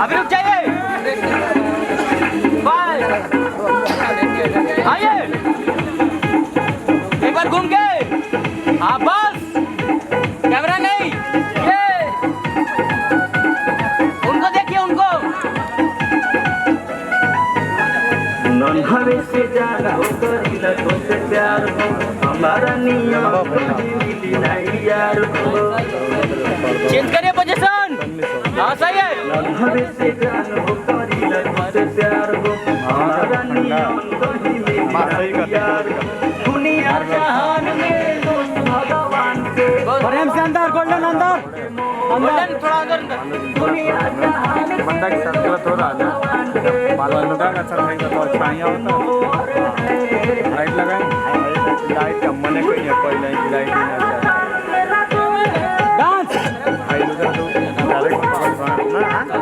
अभी रुक जाइए। बाय आइए एक बार घूम के। हाँ बस कैमरा नहीं, ये उनको देखिए उनको। नन्हे से जाना हो करीला तो से प्यार हो हमारा नियम मिली नहीं यार हो। चेंज करिए पोजीशन। हाँ सही है। नन्हे से जाना हो करीला तो से प्यार हो हमारा नियम मिली नहीं यार हो। दुनिया जहान में दोस्त भगवान के प्रेम से अंदर गोल्डन अंदर गोल्डन थोड़ा अंदर। दुनिया जहान में बंदा की संकल्प हो रहा है बाल का अच्छा रहेगा तो छाइया होता लाइट लगाएं। लाइट का मन कोई नहीं कोई लाइट डांस आई लोग तो डायरेक्ट ना